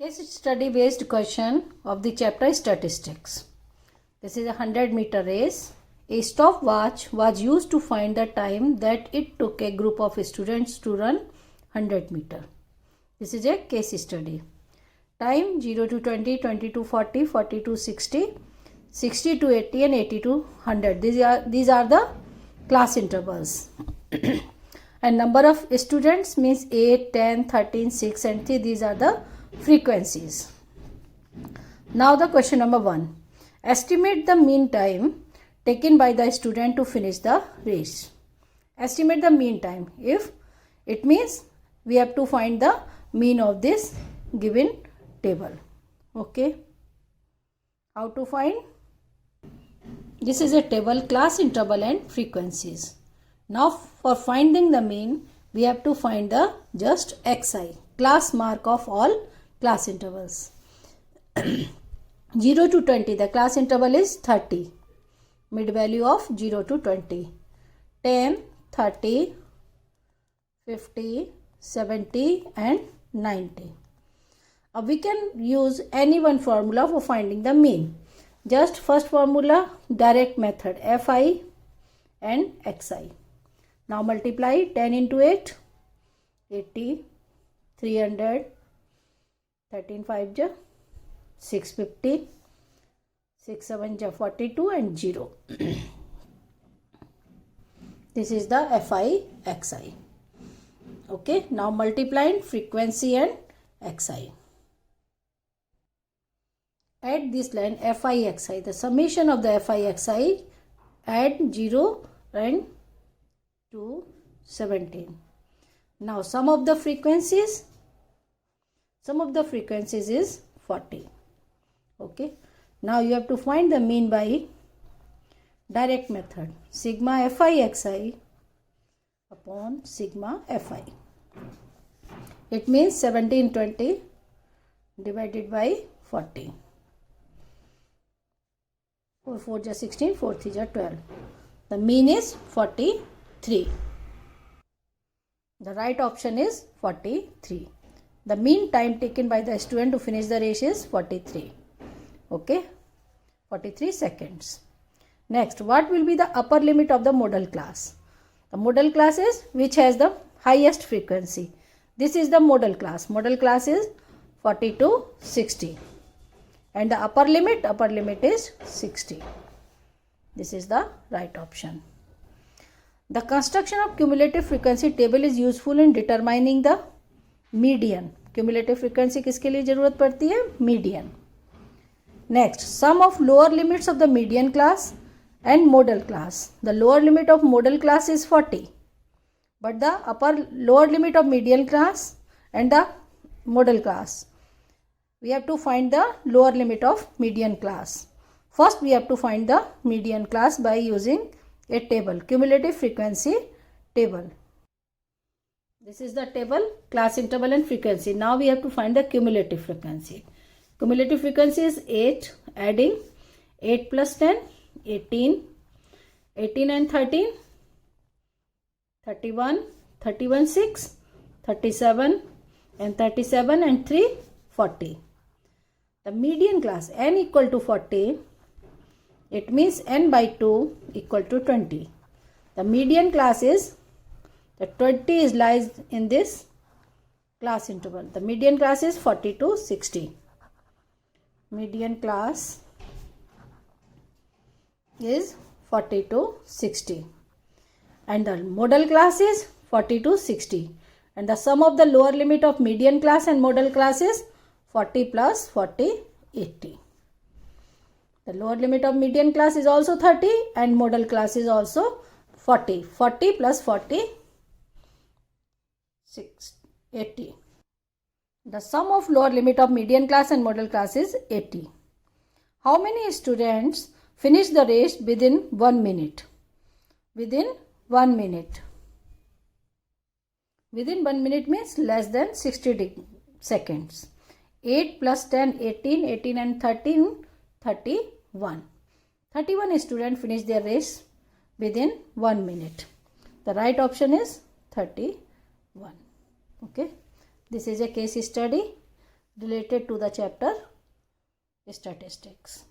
Case study based question of the chapter Statistics. This is a 100-meter race. A stopwatch was used to find the time that it took a group of students to run 100 meter. This is a case study. Time 0 to 20, 20 to 40, 40 to 60, 60 to 80 and 80 to 100. These are the class intervals. And number of students means 8, 10, 13, 6 and 3. These are the frequencies. Now the question number 1. Estimate the mean time taken by the student to finish the race. Estimate the mean time. If it means we have to find the mean of this given table. Okay. How to find? This is a table, class interval and frequencies. Now for finding the mean, we have to find the just xi, class mark of all class intervals. 0 to 20, the class interval is 30. Mid value of 0 to 20. 10, 30, 50, 70 and 90. We can use any one formula for finding the mean. Just first formula, direct method, fi and xi. Now multiply 10 into 8, 80, 300, 13 5 ja 650, 6 7 ja 42 and 0. This is the fi xi. Okay, now multiplying frequency and xi. Add this line fi xi, the summation of the fi xi, add 0 and 2 17. Now sum of the frequencies is 40. Okay, now you have to find the mean by direct method, sigma fi xi upon sigma fi. It means 1720 divided by 40. 4 4 ja 16, 4 3 ja 12. The mean is 43. The right option is 43. The mean time taken by the student to finish the race is 43. Okay, 43 seconds. Next, what will be the upper limit of the modal class? The modal class is which has the highest frequency. This is the modal class. Modal class is 40 to 60. And the upper limit is 60. This is the right option. The construction of cumulative frequency table is useful in determining the median. Cumulative frequency किसके लिए जरूरत पड़ती है? Median. Next, sum of lower limits of the median class and modal class. The lower limit of modal class is 40, but the lower limit of median class and the modal class, we have to find the lower limit of median class. First, we have to find the median class by using a table, cumulative frequency table. This is the table, class interval and frequency. Now we have to find the cumulative frequency. Cumulative frequency is 8, adding 8 plus 10, 18, 18 and 13, 31, 31 6, 37 and 37 and 3, 40. The median class n equal to 40, it means n by 2 equal to 20. The median class is, the 20 lies in this class interval. The median class is 40 to 60. Median class is 40 to 60. And the modal class is 40 to 60. And the sum of the lower limit of median class and modal class is 40 plus 40, 80. The lower limit of median class is also 30 and modal class is also 40. 40 plus 40, 80. The sum of lower limit of median class and modal class is 80. How many students finish the race within 1 minute? Within 1 minute. Within 1 minute means less than 60 seconds. 8 plus 10, 18, 18 and 13, 31. 31 students finish their race within 1 minute. The right option is 31. Okay. This is a case study. related to the chapter statistics.